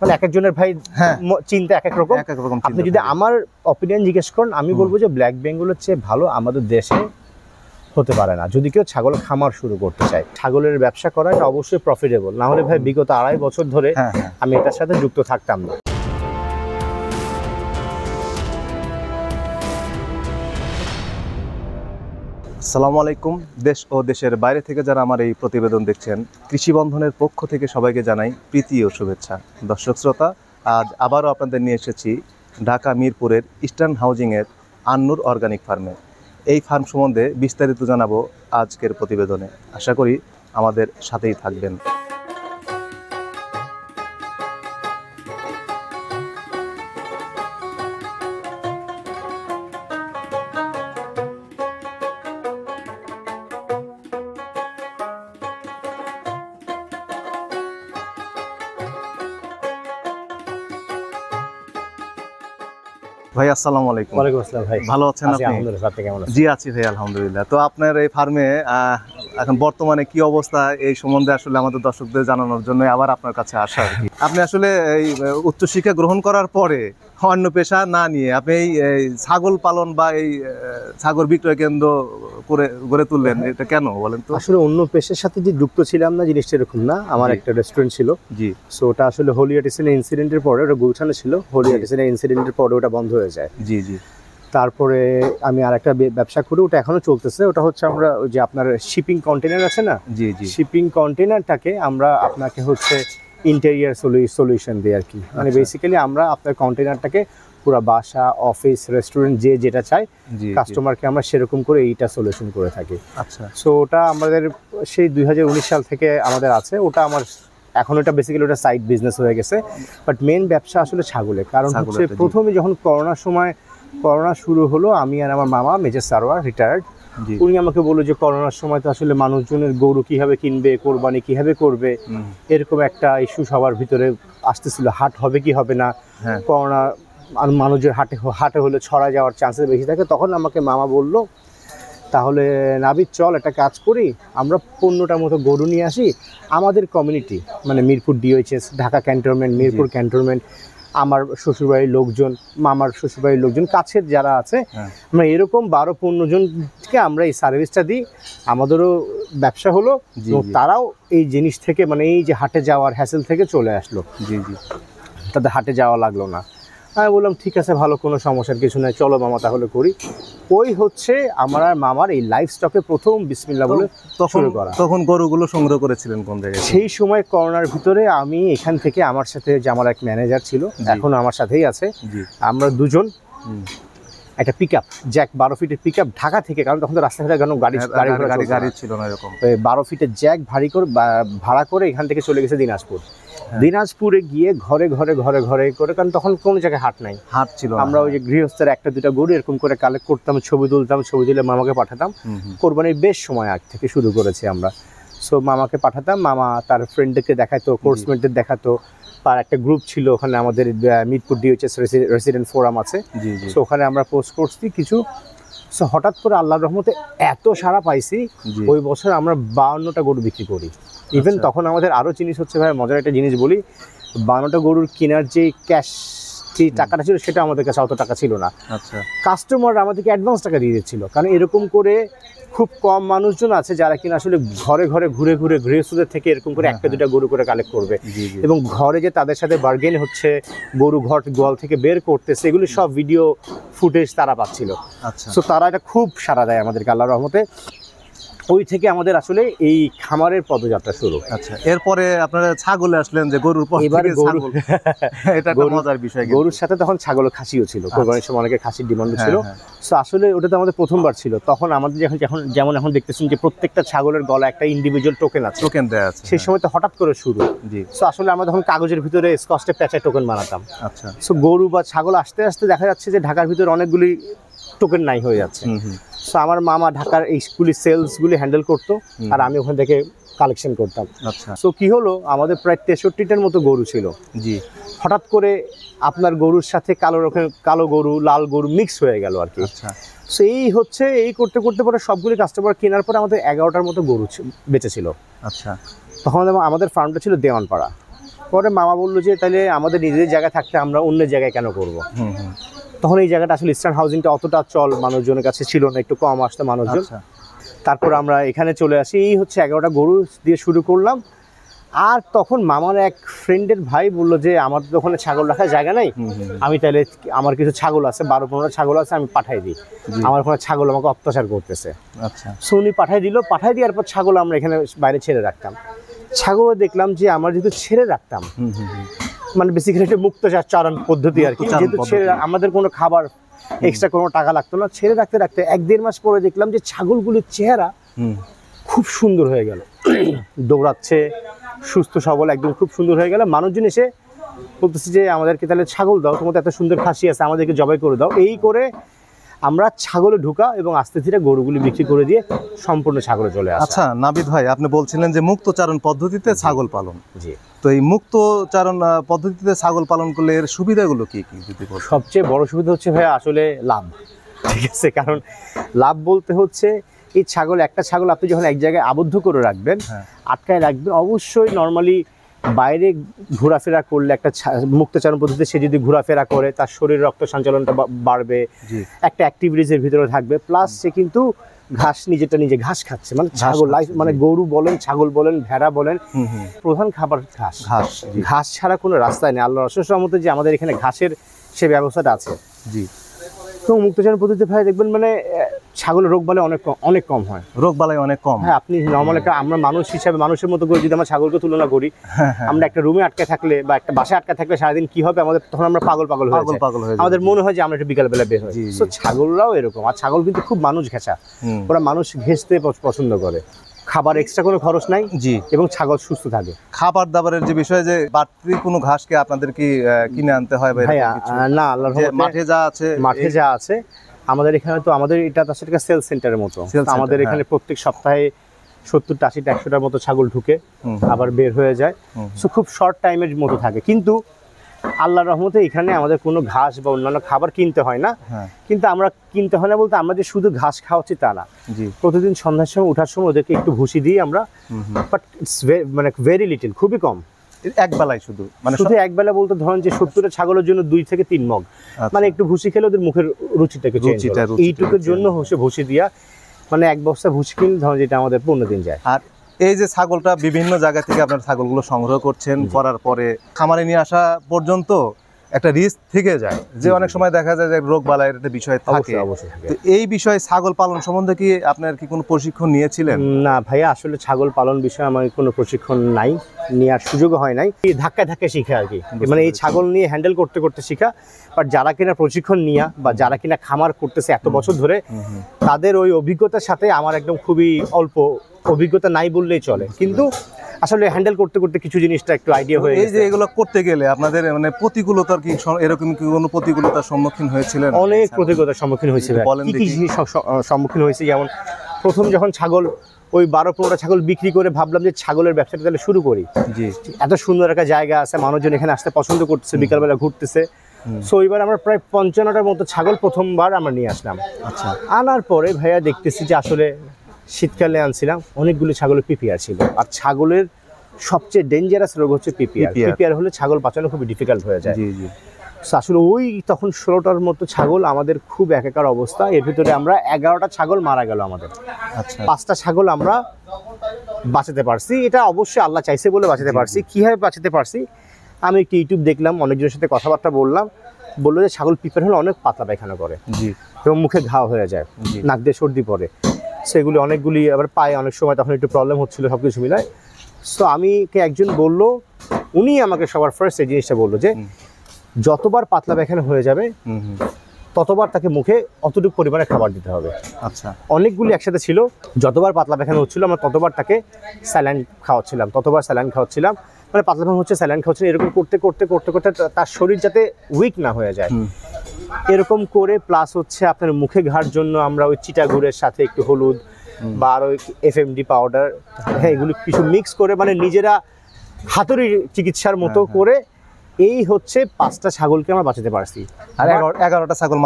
মানে এক একজনের ভাই চিন্তা এক এক রকম। আপনি যদি আমার অপিনিয়ন জিজ্ঞেস করেন, আমি বলবো যে ব্ল্যাক বেঙ্গলের চেয়ে ভালো আমাদের দেশে হতে পারে না। যদি কেউ ছাগল খামার শুরু করতে চায়, ছাগলের ব্যবসা করা এটা অবশ্যই প্রফিটেবল, না হলে ভাই বিগত 2.5 বছর ধরে আমি এটার সাথে যুক্ত থাকতাম না। আসসালামু আলাইকুম। দেশ ও দেশের বাইরে থেকে যারা আমার এই প্রতিবেদন দেখছেন, কৃষি বন্ধনের পক্ষ থেকে সবাইকে জানাই প্রীতি ও শুভেচ্ছা। দর্শক শ্রোতা, আজ আবারও আপনাদের নিয়ে এসেছি ঢাকা মিরপুরের ইস্টার্ন হাউজিংয়ের আন্নুর অর্গানিক ফার্মে। এই ফার্ম সম্বন্ধে বিস্তারিত জানাবো আজকের প্রতিবেদনে। আশা করি আমাদের সাথেই থাকবেন। ভাই আসসালামু আলাইকুম। ওয়ালাইকুম আসসালাম ভাই, ভালো আছেন আপনি? আলহামদুলিল্লাহ, আপনি কেমন আছেন? জি আছি ভাই, আলহামদুলিল্লাহ। তো আপনার এই ফার্মে এখন বর্তমানে কি অবস্থা, এই সম্বন্ধে আসলে আমাদের দর্শকদের জানানোর জন্য আবার আপনার কাছে আসা আর কি। আপনি আসলে এই উচ্চশিক্ষা গ্রহণ করার পরে অন্য পেশা না নিয়ে আপনি এই ছাগল পালন বা এই ছাগল বিক্রয় কেন্দ্র করে গড়ে তুললেন, এটা কেন বলেন তো? আসলে অন্য পেশার সাথে যে যুক্ত ছিলাম না জিনিসটা এরকম না। আমার একটা রেস্টুরেন্ট ছিল, জি। সো ওটা আসলে হোলি আর্টিসানের ইনসিডেন্টের পরে, ওটা গুলশানে ছিল, হোলি আর্টিসানের ইনসিডেন্টের পরে ওটা বন্ধ হয়ে যায়। জি জি। তারপরে আমি আর একটা ব্যবসা করি, ওটা এখনো চলতেছে। ওটা হচ্ছে আমরা ওই যে আপনার শিপিং কন্টেনার আছে না, জি জি, শিপিং কন্টেনারটাকে আমরা আপনাকে হচ্ছে ইন্টেরিয়ার সলিউশন দিই আর কি। মানে বেসিক্যালি আমরা আপনার কন্টেনারটাকে পুরো বাসা, অফিস, রেস্টুরেন্ট যে যেটা চাই কাস্টমারকে আমরা সেরকম করে এইটা সলিউশন করে থাকি। আচ্ছা। সো ওটা আমাদের সেই 2019 সাল থেকে আমাদের আছে। ওটা আমার এখন ওটা বেসিক্যালি ওটা সাইড বিজনেস হয়ে গেছে, বাট মেন ব্যবসা আসলে ছাগলের। কারণ হচ্ছে প্রথমে যখন করোনা শুরু হলো, আমি আর আমার মামা মেজর সারোয়ার রিটায়ার্ড, উনি আমাকে বললো যে করোনার সময় তো আসলে মানুষজনের গরু কিভাবে কিনবে, কোরবানি কিভাবে করবে, এরকম একটা ইস্যু সবার ভিতরে আসতেছিল। হাট হবে কি হবে না, করোনা মানুষের হাটে হলে ছড়া যাওয়ার চান্সেস বেশি থাকে। তখন আমাকে মামা বলল, তাহলে নাবিদ চল একটা কাজ করি, আমরা 15টার মতো গরু নিয়ে আসি। আমাদের কমিউনিটি মানে Mirpur DOHS, Dhaka cantonment, Mirpur cantonment, আমার শ্বশুরবাড়ির লোকজন, মামার শ্বশুরবাড়ির লোকজন, কাছের যারা আছে, আমরা এরকম 12-15 জনকে আমরা এই সার্ভিসটা দিই। আমাদেরও ব্যবসা হলো, তারাও এই জিনিস থেকে মানে এই যে হাটে যাওয়ার হ্যাসেল থেকে চলে আসলো। জি জি, তাদের হাটে যাওয়া লাগলো না। আমি বললাম ঠিক আছে, ভালো, কোনো সমস্যার কিছু নেই, চলো মামা তাহলে করি। ওই হচ্ছে আমার আর মামার এই লাইফ স্টকে প্রথম বিসমিল্লাহ বলে শুরু করা। তখন গরুগুলো সংগ্রহ করেছিলেন কোন জায়গায়? সেই সময় করোনার ভিতরে আমি এখান থেকে, আমার সাথে যে আমার এক ম্যানেজার ছিল, এখন আমার সাথেই আছে, আমরা দুজন একটা পিকআপ জ্যাক 12 ফিটের পিকআপ ঢাকা থেকে, কারণ তখন তো রাস্তাঘাটে গাড়ি ছিল না, এরকম 12 ফিটের জ্যাক ভাড়া করে এখান থেকে চলে গেছে দিনাজপুর। দিনাজপুরে গিয়ে ঘরে ঘরে ঘরে ঘরে করে, কারণ তখন কোনো জায়গায় হাট ছিল, আমরা ওই যে গৃহস্থের 1-2টা গরু এরকম করে কালেক্ট করতাম, ছবি তুলতাম, ছবি তুলে মামাকে পাঠাতাম। কোরবানির বেশ সময় আগ থেকে শুরু করেছি আমরা। সো মামাকে পাঠাতাম, মামা তার ফ্রেন্ডদেরকে দেখাতো, কোর্সমেটদের দেখাতো। আর একটা গ্রুপ ছিল ওখানে আমাদের মিরপুর ডিওএইচএস রেসিডেন্ট ফোরাম আছে, সো ওখানে আমরা পোস্ট করছি কিছু। সো হঠাৎ করে আল্লাহর রহমতে এত সাড়া পাইছি, ওই বছর আমরা 52টা গরু বিক্রি করি। ইভেন তখন আমাদের আরও জিনিস হচ্ছে ভাই, মজার একটা জিনিস বলি, 52টা গরুর কেনার যে ক্যাশ যে টাকাটা ছিল সেটা আমাদের কাছে অত টাকা ছিল না। আচ্ছা, কাস্টমার আমাদেরকে অ্যাডভান্স টাকা দিয়ে দিচ্ছিল, কারণ এরকম করে খুব কম মানুষজন আছে যারা কিনা আসলে ঘরে ঘরে ঘুরে ঘুরে গৃহস্থদের থেকে এরকম করে 1-2টা গরু করে কালেক্ট করবে, এবং ঘরে যে তাদের সাথে বার্গেন হচ্ছে, গরু গোয়াল থেকে বের করতেছে, এগুলো সব ভিডিও ফুটেজ তারা পাচ্ছিল। আচ্ছা, সো তারা এটা খুব সাড়া দেয় আমাদেরকে আল্লাহর রহমতে। ওই থেকে আমাদের আসলে এই খামারের পদযাত্রা শুরু। আচ্ছা, এরপরে আপনারা ছাগলে আসলেন যে গরুর পর, এবারে গরু এটা একটা মজার বিষয়। গরুর সাথে তখন ছাগল খাসিও ছিল, কোরবানির সময় অনেকের খাসির ডিমান্ড ছিল। সো আসলে ওটা তো আমাদের প্রথমবার ছিল। তখন আমাদের যেমন এখন দেখতেছেন যে প্রত্যেকটা ছাগলের গলা একটা ইন্ডিভিজুয়াল টোকেন আছে, টোকেন দেয়া আছে। সেই সময় তো হঠাৎ করে শুরু। সো আসলে আমরা তখন কাগজের ভিতরে স্কচে প্যাঁচায় টোকেন বানাতাম। আচ্ছা, সো গরু বা ছাগল আস্তে আস্তে দেখা যাচ্ছে যে ঢাকার ভিতরে অনেকগুলি টোকেন নাই হয়ে যাচ্ছে। সো আমার মামা ঢাকার এই স্কুলি সেলসগুলি হ্যান্ডেল করতো, আর আমি ওখান থেকে কালেকশন করতাম। আচ্ছা, সো কি হলো, আমাদের প্রায় 63টার মতো গরু ছিল। জি, হঠাৎ করে আপনার গরুর সাথে কালো গরু, লাল গরু মিক্স হয়ে গেল আর কি। আচ্ছা, সো এই করতে করতে পরে সবগুলি কাস্টমার কেনার পরে আমাদের 11টার মতো গরু বেঁচে ছিল। আচ্ছা, তখন আমাদের ফার্মটা ছিল দেওয়ানপাড়া। পরে মামা বললো যে তাহলে আমাদের নিজেদের জায়গায় থাকতে আমরা অন্য জায়গায় কেন করবো। তখন এই জায়গাটা আসলে ইস্টার্ন হাউজিংটা অতটা চল মানুষজনের কাছে ছিল না, একটু কম আসতো মানুষজন। তারপর আমরা এখানে চলে আসি, এই হচ্ছে 11টা গরু দিয়ে শুরু করলাম। আর তখন মামার এক ফ্রেন্ডের ভাই বললো যে আমার তো ওখানে ছাগল রাখার জায়গা নেই, আমি তাহলে আমার কিছু ছাগল আছে, 12-15টা ছাগল আছে, আমি পাঠাই দিই, আমার ওখানে ছাগল আমাকে অত্যাচার করতেছে। আচ্ছা, সো উনি পাঠাই দিল। পাঠাই দেওয়ার পর ছাগল আমরা এখানে বাইরে ছেড়ে রাখতাম। ছাগল দেখলাম যে আমরা যেহেতু ছেড়ে রাখতাম, মানে বেসিক্যালি একটা মুক্তচারণ পদ্ধতি আর কি, যেহেতু ছেড়ে আমাদের কোনো খাবার এক্সট্রা কোনো টাকা লাগতো না। ছেড়ে রাখতে রাখতে 1-1.5 মাস পরে দেখলাম যে ছাগলগুলির চেহারা খুব সুন্দর হয়ে গেল, দৌড়াচ্ছে, সুস্থ সবল, একদম খুব সুন্দর হয়ে গেল। মানুষজন এসে বলতেছে যে আমাদেরকে তাহলে ছাগল দাও, তোমাদের এত সুন্দর খাসি আছে, আমাদেরকে জবাই করে দাও। এই করে আমরা ছাগলে ঢুকা এবং আস্তে ধীরে গরুগুলি বিক্রি করে দিয়ে সম্পূর্ণ ছাগলে চলে আসে। আচ্ছা নাবিদ ভাই, আপনি বলছিলেন যে মুক্তচারণ পদ্ধতিতে ছাগল পালন। জি, তো এই মুক্তচারণ পদ্ধতিতে ছাগল পালন করলে এর সুবিধাগুলো কি কি যদি বলেন? সবচেয়ে বড় সুবিধা হচ্ছে ভাই আসলে লাভ, ঠিক আছে? কারণ লাভ বলতে হচ্ছে এই ছাগল, একটা ছাগল আপনি যখন এক জায়গায় আবদ্ধ করে রাখবেন, আটকায় রাখবেন, অবশ্যই নর্মালি বাইরে ঘোরাফেরা করলে একটা মুক্তচারণ পদ্ধতিতে সে যদি ঘোরাফেরা করে তার শরীর রক্ত সঞ্চালনটা বাড়বে, একটা অ্যাক্টিভিটিসের ভিতরে থাকবে, প্লাস সে কিন্তু ঘাস নিজেটা নিজে ঘাস খাচ্ছে, মানে ছাগল লাইফ, মানে গরু বলেন, ছাগল বলেন, ভেড়া বলেন, প্রধান খাবার ঘাস। ঘাস ছাড়া কোনো রাস্তায় নেই। আল্লাহর অশেষ রহমতে যে আমাদের এখানে ঘাসের সে ব্যবস্থাটা আছে। জি, তো মুক্তচারণ পদ্ধতিতে ভাই দেখবেন মানে ছাগলের রোগ বালাই অনেক কম হয়। রোগ বালাই অনেক কম, হ্যাঁ। আপনি নর্মাল একটা, আমরা মানুষ হিসাবে মানুষের মতো করে যদি আমরা ছাগলকে তুলনা করি, আমরা একটা রুমে আটকে থাকলে বা একটা বাসায় আটকে থাকলে সারাদিন কি হবে আমাদের, তখন আমরা পাগল হয়ে যাই, আমাদের মনে হয় যে আমরা একটু বিকালবেলা বের হই। তো ছাগলরাও এরকম। আর ছাগল কিন্তু খুব মানুষ ঘেঁষা, ওরা মানুষ ঘেঁষতে পছন্দ করে। খাবার এক্সট্রা কোনো খরচ নাই, জি, এবং ছাগল সুস্থ থাকে। খাবার দাবারের যে বিষয়, যে বাড়তি কোনো ঘাসকে আপনাদের কি কিনে আনতে হয়? না, আল্লাহর রহমতে মাঠে যা আছে আমাদের এখানে, তো আমাদের এটা আসলে একটা সেল সেন্টারের মতো। আমাদের এখানে প্রত্যেক সপ্তাহে 70টা 80টা 100টার মতো ছাগল ঢুকে আবার বের হয়ে যায়। সো খুব শর্ট টাইমের মতো থাকে। কিন্তু আল্লাহর রহমতে এখানে আমাদের কোনো ঘাস বা অন্যান্য খাবার কিনতে হয় না। কিন্তু আমরা কিনতে হয় না বলতে আমরা যে শুধু ঘাস খাওয়াচ্ছি তা না, প্রতিদিন সন্ধ্যার সময় ওঠার সময় ওদেরকে একটু ভুসি দিই আমরা, বাট ইটস মানে ভেরি লিটল, খুবই কম। একবেলায় শুধু, মানে শুধু একবেলা বলতে ধরেন যে 70টা ছাগলের জন্য 2 থেকে 3 মগ, মানে একটু ভুসি খেলে ওদের মুখের রুচিটাকে চেঞ্জ হয়। এইটুকুর জন্য হচ্ছে ভুসি দিয়া, মানে 1 বস্তা ভুসি কিনে ধরেন যেটা আমাদের 15 দিন যায়। আর এই যে ছাগলটা বিভিন্ন জায়গা থেকে আপনার ছাগলগুলো সংগ্রহ করছেন, করার পরে খামারে নিয়ে আসা পর্যন্ত একটা রিস্ক থেকে যায়, যে অনেক সময় দেখা যায় যে রোগ বালাইয়ের একটা বিষয় থাকে। তো এই বিষয়ে ছাগল পালন সম্বন্ধে কি আপনার কি কোনো প্রশিক্ষণ নিয়েছিলেন? না ভাইয়া, আসলে ছাগল পালন বিষয়ে আমার কোনো প্রশিক্ষণ নাই, নেওয়ার সুযোগ হয় নাই। ধাক্কায় শিখা আর কি, মানে এই ছাগল নিয়ে হ্যান্ডেল করতে করতে শিখা। বাট যারা কিনা প্রশিক্ষণ নিয়া বা যারা কিনা খামার করতেছে এত বছর ধরে, তাদের ওই অভিজ্ঞতার সাথে আমার একদম খুবই অল্প অভিজ্ঞতা নাই বললেই চলে। কিন্তু আসলে হ্যান্ডেল করতে করতে কিছু জিনিসটা একটু আইডিয়া হয়ে গেছে। এই যে এগুলো করতে গেলে আপনাদের মানে প্রতিকূলতার কি এরকম কি কোনো প্রতিকূলতার সম্মুখীন হয়েছিলেন? অনেক প্রতিকূলতার সম্মুখীন হয়েছে। কি জিনিস সম্মুখীন হয়েছে? যেমন প্রথম যখন ছাগল ওই 12-15টা ছাগল বিক্রি করে ভাবলাম যে ছাগলের ব্যবসাটা তাহলে শুরু করি। জি, এত সুন্দর একটা জায়গা আছে, মানুষজন এখানে আসতে পছন্দ করতেছে, বিকালবেলা ঘুরতেছে। সো এবার আমরা প্রায় 55টার মতো ছাগল প্রথমবার আমরা নিয়ে আসলাম। আচ্ছা, আনার পরে ভাইয়া দেখতেছি যে আসলে শীতকালে আনছিলাম, অনেকগুলো ছাগলের পিপিআর ছিল। আর ছাগলের সবচেয়ে ডেঞ্জারাস রোগ হচ্ছে পিপিআর। পিপিআর হলে ছাগল বাঁচানো খুবই ডিফিকাল্ট হয়ে যায়। জি জি, আসলে ওই তখন 16টার মতো ছাগল আমাদের খুব একাকার অবস্থা। এর ভিতরে আমরা 11টা ছাগল মারা গেল আমাদের। আচ্ছা, 5টা ছাগল আমরা বাঁচাতে পারছি। এটা অবশ্যই আল্লাহ চাইছে বলে বাঁচাতে পারছি। কীভাবে বাঁচাতে পারছি? আমি একটু ইউটিউব দেখলাম, অনেকজনের সাথে কথাবার্তা বললো যে ছাগল পিপিআর হলে অনেক পাতলা পায়খানা করে, জি, এবং মুখে ঘাও হয়ে যায়, নাক দিয়ে সর্দি পড়ে, সেগুলি অনেকগুলি আবার পায়ে অনেক সময় তখন একটু প্রবলেম হচ্ছিলো, সব কিছু মিলায়। সো আমিকে একজন বললো, উনি আমাকে সবার ফার্স্ট এই জিনিসটা বললো যে যতবার পাতলা পায়খানা হয়ে যাবে ততবার তাকে মুখে অতটুকু পরিমাণে খাবার দিতে হবে। আচ্ছা, অনেকগুলি একসাথে ছিল, যতবার পাতলা পায়খানা হচ্ছিলো আমরা ততবার তাকে স্যালাইন খাওয়াচ্ছিলাম, মানে পাতলা পায়খানা হচ্ছে স্যালাইন খাওয়াচ্ছিলাম। এরকম করতে করতে করতে করতে তার শরীর যাতে উইক না হয়ে যায় এরকম করে, প্লাস হচ্ছে আপনার মুখে ঘাড় জন্য আমরা ওই চিটা গুড়ের সাথে একটু হলুদ বা আর ওই এফএমডি পাউডার, হ্যাঁ, এগুলো কিছু মিক্স করে মানে নিজেরা হাতুড়ি চিকিৎসার মতো করে এই হচ্ছে 5টা ছাগলকে আমরা বাঁচাতে পারছি। আর 11টা ছাগল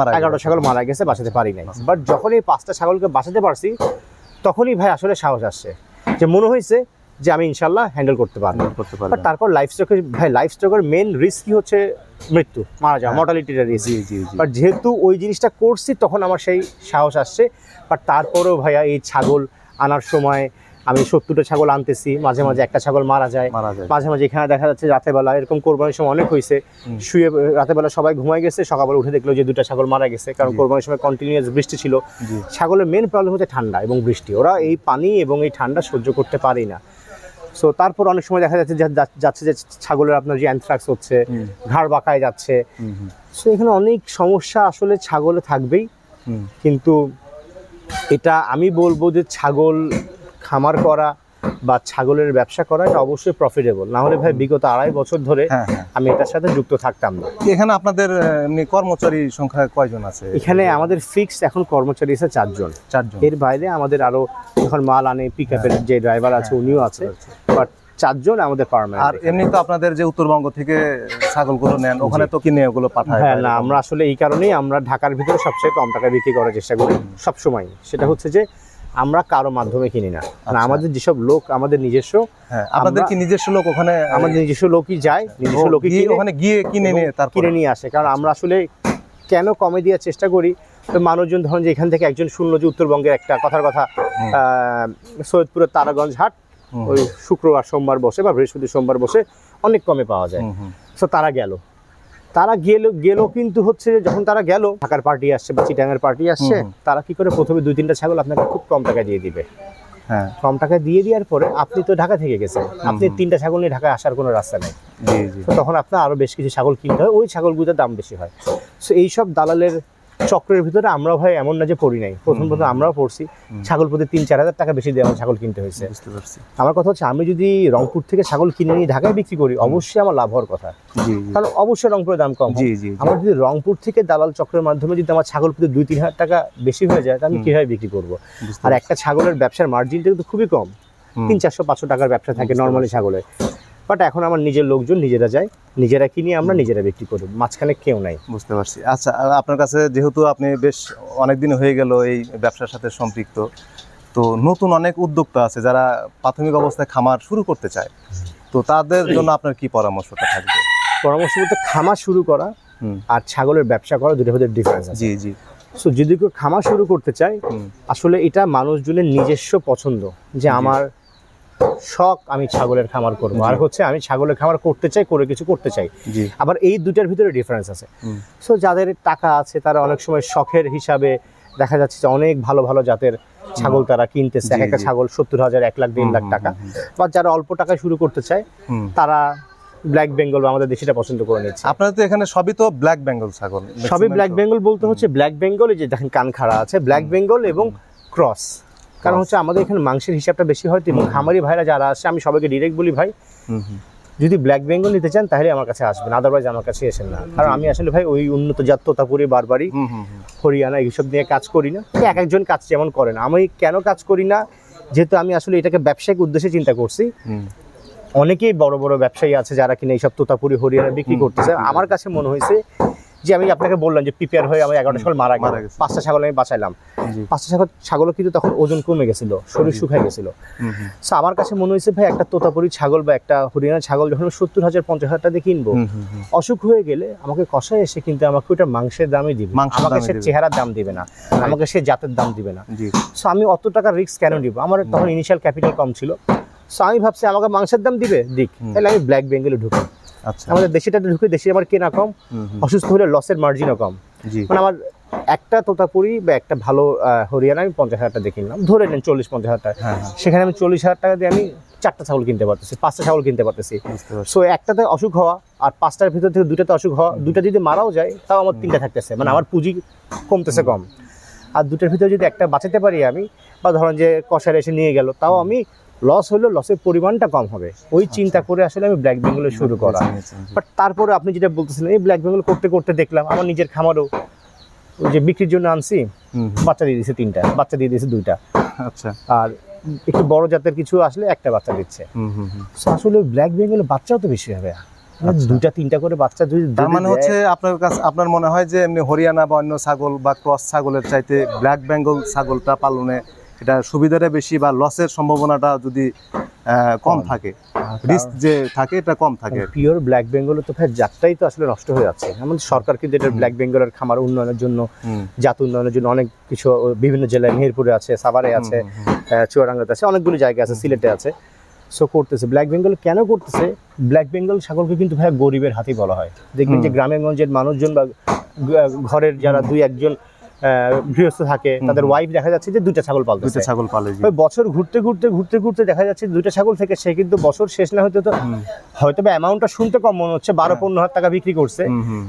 মারা গেছে, বাঁচাতে পারি নাই। বাট যখন এই 5টা ছাগলকে বাঁচাতে পারছি তখনই ভাই আসলে সাহস আসছে, যে মনে হয়েছে যে আমি ইনশাল্লাহ হ্যান্ডেল করতে পারবো। বাট তারপর লাইফ স্টকের মেন রিস্ক কি হচ্ছে মৃত্যু, মারা যাওয়া, মর্টালিটির রিস্ক। বাট যেহেতু ওই জিনিসটা করছি তখন আমার সেই সাহস আসছে। বাট তারপরেও ভাইয়া এই ছাগল আনার সময় আমি 70টা ছাগল আনতেছি, মাঝে মাঝে একটা ছাগল মারা যায়, মাঝে মাঝে এখানে দেখা যাচ্ছে রাতের বেলা এরকম কোরবানির সময় অনেক হয়েছে, শুয়ে রাতের বেলা সবাই ঘুমাই গেছে, সকালবেলা উঠে দেখলো যে 2টা ছাগল মারা গেছে, কারণ কোরবানির সময় কন্টিনিউয়াস বৃষ্টি ছিল। ছাগলের মেন প্রবলেম হচ্ছে ঠান্ডা এবং বৃষ্টি, ওরা এই পানি এবং এই ঠান্ডা সহ্য করতে পারে না। সো তারপর অনেক সময় দেখা যাচ্ছে যে ছাগলের আপনার যে অ্যানথ্রাক্স হচ্ছে, ঘাড় বাঁকায় যাচ্ছে। সো এখানে অনেক সমস্যা আসলে ছাগলে থাকবেই। কিন্তু এটা আমি বলবো যে ছাগল খামার করা বা ছাগলের ব্যবসা করা এটা অবশ্যই প্রফিটেবল, না হলে ভাই বিগত 2.5 বছর ধরে আমি এটার সাথে যুক্ত থাকতাম না। এখানে আপনাদের এমনি কর্মচারী সংখ্যা কয়জন আছে? এখানে আমাদের ফিক্সড এখন কর্মচারী আছে 4 জন। এর বাইরে আমাদের আরো যখন মাল আনে পিকআপের যে ড্রাইভার আছে উনিও আছে, বাট 4 জন আমাদের পার্মানেন্ট। আর এমনি তো আপনাদের যে উত্তরবঙ্গ থেকে ছাগলগুলো নেন ওখানে তো কিনে ওগুলো পাঠায়? হ্যাঁ, না আমরা আসলে এই কারণেই আমরা ঢাকার ভিতরে সবচেয়ে কম টাকা বিক্রি করার চেষ্টা করি সবসময়। সেটা হচ্ছে যে আমরা কারো মাধ্যমে কিনি না, আমাদের যেসব লোক আমাদের নিজস্ব। আপনাদের কি নিজস্ব লোক ওখানে? আমাদের নিজস্ব লোকই যায়, নিজস্ব লোকই ওখানে গিয়ে কিনে নিয়ে আসে। কারণ আমরা আসলে কেন কমে দেওয়ার চেষ্টা করি, তো মানুষজন ধরুন যে এখান থেকে একজন শুনলো যে উত্তরবঙ্গের একটা কথার কথা সৈয়দপুরের তারাগঞ্জ হাট ওই শুক্রবার সোমবার বসে বা বৃহস্পতি সোমবার বসে অনেক কমে পাওয়া যায়। তো তারা গেল কিন্তু হচ্ছে যখন তারা গেল, ঢাকার পার্টি আসছে বা চিটাঙের পার্টি আসছে, তারা কি করে প্রথমে 2-3টা ছাগল আপনাকে খুব কম টাকা দিয়ে দিবে। কম টাকা দিয়ে দেওয়ার পরে আপনি তো ঢাকা থেকে গেছেন, আপনি 3টা ছাগল নিয়ে ঢাকায় আসার কোনো রাস্তা নেই, তখন আপনার আরো বেশ কিছু ছাগল কিনতে হয়, ওই ছাগলগুলোর দাম বেশি হয়। সো এইসব দালালের চক্রের ভিতরে আমরা ভাই এমন না যে পড়ি নাই, প্রথম আমরাও পড়ছি। ছাগল প্রতি 3-4 হাজার টাকা বেশি দিয়ে আমার ছাগল কিনতে হয়েছে। বুঝতে পারছি। আমার কথা হচ্ছে আমি যদি রংপুর থেকে ছাগল কিনে নিয়ে ঢাকায় বিক্রি করি অবশ্যই আমার লাভ হওয়ার কথা, কারণ অবশ্যই রংপুরের দাম কম। আমার যদি রংপুর থেকে দালাল চক্রের মাধ্যমে যদি আমার ছাগল প্রতি 2-3 হাজার টাকা বেশি হয়ে যায়, তাহলে আমি কিভাবে বিক্রি করবো? আর একটা ছাগলের ব্যবসার মার্জিনটা কিন্তু খুবই কম, 300-400 টাকার ব্যবসা থাকে নর্মালি ছাগলের। বাট এখন আমার নিজের লোকজন নিজেরা যায়, নিজেরা কিনে আমরা নিজেরা বিক্রি করি, মাঝখানে কেউ নাই। বুঝতে পারছি। আচ্ছা, আপনার কাছে যেহেতু আপনি বেশ অনেকদিন হয়ে গেল এই ব্যবসার সাথে সম্পৃক্ত, তো নতুন অনেক উদ্যোক্তা আছে যারা প্রাথমিক অবস্থায় খামার শুরু করতে চায়, তো তাদের জন্য আপনার কি পরামর্শটা থাকবে? পরামর্শ বলতে খামার শুরু করা আর ছাগলের ব্যবসা করা দুটোর মধ্যে ডিফারেন্স আছে। সো যদি কেউ খামার শুরু করতে চায়, আসলে এটা মানুষজনের নিজস্ব পছন্দ যে আমার শখ আমি ছাগলের খামার করবো, আর হচ্ছে আমি ছাগলের খামার করতে চাই, করে কিছু করতে চাই। আবার এই দুটার ভিতরে ডিফারেন্স আছে। সো যাদের টাকা আছে তারা অনেক সময় শখের হিসাবে দেখা যাচ্ছে যে অনেক ভালো ভালো জাতের ছাগল তারা কিনতেছে, এক একটা ছাগল 70,000, 1 লাখ, 1.5 লাখ টাকা। বা যারা অল্প টাকায় শুরু করতে চায় তারা ব্ল্যাক বেঙ্গল বা আমাদের দেশিটা পছন্দ করে নিচ্ছে। আপনাদের তো এখানে সবই তো ব্ল্যাক বেঙ্গল ছাগল? সবই ব্ল্যাক বেঙ্গল বলতে হচ্ছে ব্ল্যাক বেঙ্গল, এই যে দেখেন কান খাড়া আছে, ব্ল্যাক বেঙ্গল এবং ক্রস। কারণ হচ্ছে আমাদের এখানে মাংসের হিসাবটা বেশি হয়, এবং খামারি ভাইরা যারা আসে আমি সবাইকে ডিরেক্ট বলি ভাই যদি ব্ল্যাক বেঙ্গল নিতে চান তাহলে আমার কাছে আসবেন, আদারওয়াইজ আমার কাছে এসেন না। কারণ আমি আসলে ভাই ওই উন্নত জাত তোতাপুরি, বারবারি, হরিয়ানা এইসব নিয়ে কাজ করি না। এক একজন কাজ যেমন করে না, আমি কেন কাজ করি না, যেহেতু আমি আসলে এটাকে ব্যবসায়িক উদ্দেশ্যে চিন্তা করছি। অনেকেই বড় বড় ব্যবসায়ী আছে যারা কিনা এইসব তোতাপুরি হরিয়ানা বিক্রি করতেছে। আমার কাছে মনে হয়েছে যে আমি আপনাকে বললাম যে প্রিপেয়ার হয়ে আমি 11টা ছাগল মারা গেছে, 5টা ছাগল আমি বাঁচাইলাম, 5টা ছাগলও কিন্তু তখন ওজন কমে গেছিল, শরীর শুকায় গেছিল। সো আমার কাছে মনে হয়েছে ভাই একটা তোতাপুরি ছাগল বা একটা হরিয়ানা ছাগল যখন 70,000, 50,000 টাকা দিয়ে কিনবো, অসুখ হয়ে গেলে আমাকে কষায় এসে কিন্তু আমাকে ওটা মাংসের দামই দিবে, আমাকে সে চেহারার দাম দিবে না, আমাকে সে জাতের দাম দিবে না। সো আমি অত টাকা রিস্ক কেন নিব? আমার তখন ইনিশিয়াল ক্যাপিটাল কম ছিল। সো আমি ভাবছি আমাকে মাংসের দাম দিবে দিক, তাহলে আমি ব্ল্যাক বেঙ্গলে ঢুকি। আমাদের দেশিটাতে ঢুকে, দেশি আমার কেনা কম, অসুস্থ হলে লসের মার্জিনও কম। মানে আমার একটা তোতাপুরি বা একটা ভালো হরিয়ানা আমি 50,000 টাকা দিয়ে কিনলাম, ধরে নেন 40-50,000 টাকা, সেখানে আমি 40,000 টাকা দিয়ে আমি 4টা ছাগল কিনতে পারতেছি, 5টা ছাগল কিনতে পারতেছি। সো একটাতে অসুখ হওয়া আর 5টার ভিতর থেকে 2টাতে অসুখ হওয়া, 2টা যদি মারাও যায় তাও আমার 3টা থাকতেছে, মানে আমার পুঁজি কমতেছে কম। আর 2টার ভিতরে যদি একটা বাঁচাতে পারি আমি, বা ধরেন যে কষায় এসে নিয়ে গেল, তাও আমি লস হলেও লসের পরিমাণটা কম হবে, ওই চিন্তা করে আসলে আমি ব্ল্যাক বেঙ্গলে শুরু করা। বাট তারপরে আপনি যেটা বলতেছিলেন, এই ব্ল্যাক বেঙ্গল করতে করতে দেখলাম আমার নিজের খামারও ওই যে বিক্রির জন্য আনছি, বাচ্চা দিয়ে দিয়েছে 3টা, বাচ্চা দিয়ে দিয়েছে 2টা। আচ্ছা, আর একটু বড় জাতের কিছু আসলে একটা বাচ্চা দিচ্ছে। আসলে ব্ল্যাক বেঙ্গলে বাচ্চাও তো বেশি হবে, 2-3টা করে বাচ্চা যদি। তার মানে হচ্ছে আপনার কাছে, আপনার মনে হয় যে এমনি হরিয়ানা বা অন্য ছাগল বা ক্রস ছাগলের চাইতে ব্ল্যাক বেঙ্গল ছাগলটা পালনে এটা সুবিধাটা বেশি বা লসের সম্ভাবনাটা যদি কম থাকে, রিস্ক যে থাকে এটা কম থাকে। পিওর ব্ল্যাক বেঙ্গল তো ভাই জাতটাই তো আসলে নষ্ট হয়ে যাচ্ছে। আমাদের সরকার কিন্তু এটা ব্ল্যাক বেঙ্গলের খামার উন্নয়নের জন্য, জাত উন্নয়নের জন্য অনেক কিছু বিভিন্ন জেলায়, মেহেরপুরে আছে, সাভারে আছে, চুয়াডাঙ্গাতে আছে, অনেকগুলো জায়গায় আছে, সিলেটে আছে, সো করতেছে। ব্ল্যাক বেঙ্গল কেন করতেছে? ব্ল্যাক বেঙ্গল ছাগলকে কিন্তু ভাই গরিবের হাতেই বলা হয়। দেখবেন যে গ্রামের গঞ্জের মানুষজন বা ঘরের যারা দুই একজন গৃহস্থ থাকে, তাদের ওয়াইফ দেখা যাচ্ছে যে দুইটা ছাগল পালতে, দুইটা ছাগল পালে। বছর ঘুরতে ঘুরতে ঘুরতে ঘুরতে দেখা যাচ্ছে দুইটা ছাগল থেকে সে কিন্তু বছর শেষ না হতে তো হয়তো বা অ্যামাউন্টটা শুনতে কম মনে হচ্ছে, 12-15 হাজার টাকা বিক্রি করছে,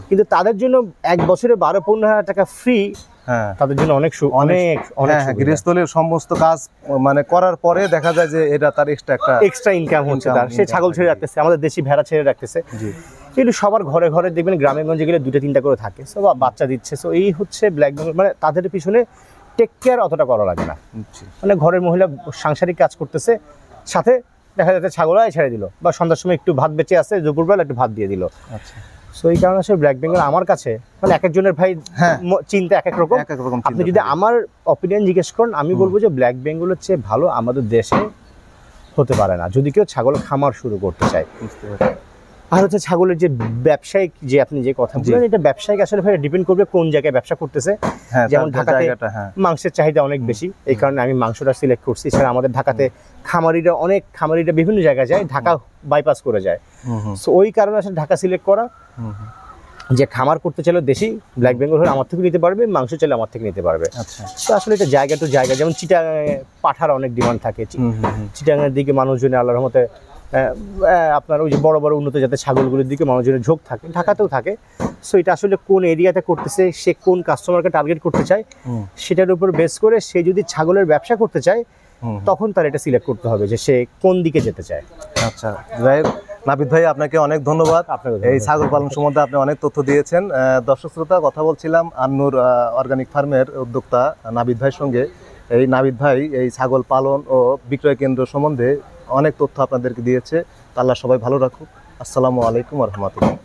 কিন্তু তাদের জন্য এক বছরে 12-15 হাজার টাকা ফ্রি, তাদের জন্য অনেক অনেক অনেক গৃহস্থলীর সমস্ত কাজ মানে করার পরে দেখা যায় যে এটা তার এক্সট্রা ইনকাম হচ্ছে তার। সে ছাগল ছেড়ে রাখতেছে, আমাদের দেশি ভেড়া ছেড়ে রাখতেছে। কিন্তু সবার ঘরে ঘরে দেখবেন গ্রামে গঞ্জে গেলে 2-3টা করে থাকে, সো বাচ্চা দিচ্ছে। সো এই হচ্ছে ব্ল্যাক বেঙ্গল, মানে তাদের পিছনে টেক কেয়ার অতটা করা লাগে না। মানে ঘরের মহিলা সাংসারিক কাজ করতেছে, সাথে দেখা যাচ্ছে ছাগলই ছেড়ে দিল, বা সন্ধ্যার সময় একটু ভাত বেঁচে আসে, দুপুরবেলা একটু ভাত দিয়ে দিল। সো এই কারণে আসলে ব্ল্যাক বেঙ্গল আমার কাছে, মানে এক একজনের ভাই চিন্তা এক এক রকম। আপনি যদি আমার অপিনিয়ন জিজ্ঞেস করেন, আমি বলবো যে ব্ল্যাক বেঙ্গলের চেয়ে ভালো আমাদের দেশে হতে পারে না, যদি কেউ ছাগল খামার শুরু করতে চায়। আর হচ্ছে ছাগলের যে ব্যবসায়িক, যে আপনি যে কথা বললেন, এটা ব্যবসায়িক আসলে ভাই ডিপেন্ড করবে কোন জায়গায় ব্যবসা করতেছে। যেমন ঢাকাতে মাংসের চাহিদা অনেক বেশি, এই কারণে আমি মাংসটা সিলেক্ট করছি। এছাড়া আমাদের ঢাকাতে খামারিরা বিভিন্ন জায়গায় যায়, ঢাকা বাইপাস করে যায়। সো ওই কারণে আসলে ঢাকা সিলেক্ট করা, যে খামার করতে চাইলে দেশি ব্ল্যাক বেঙ্গল হলে আমার থেকে নিতে পারবে, মাংস চাইলে আমার থেকে নিতে পারবে। তো আসলে এটা জায়গা টু জায়গা, যেমন চিটাগাঙে পাঠার অনেক ডিমান্ড থাকে, চিটাগাঙের দিকে মানুষজনের আল্লাহর রহমতে আপনার ওই যে বড় বড় উন্নত জাতের ছাগলগুলোর দিকে মানুষজনের ঝোঁক থাকে, ঢাকাতেও থাকে। সো এটা আসলে কোন এরিয়াতে করতেছে, সে কোন কাস্টমারকে টার্গেট করতে চায়, সেটার উপর বেস করে সে যদি ছাগলের ব্যবসা করতে চায়, তখন তার এটা সিলেক্ট করতে হবে যে সে কোন দিকে যেতে চায়। আচ্ছা, যাই হোক নাবিদ ভাই, আপনাকে অনেক ধন্যবাদ। এই ছাগল পালন সম্বন্ধে আপনি অনেক তথ্য দিয়েছেন। দর্শক শ্রোতা, কথা বলছিলাম আন্নুর অর্গানিক ফার্মের উদ্যোক্তা নাবিদ ভাইয়ের সঙ্গে। এই নাবিদ ভাই এই ছাগল পালন ও বিক্রয় কেন্দ্র সম্বন্ধে অনেক তথ্য আপনাদেরকে দিয়েছে। আল্লাহ সবাই ভালো রাখুক। আসসালামু আলাইকুম ওয়া রাহমাতুল্লাহ।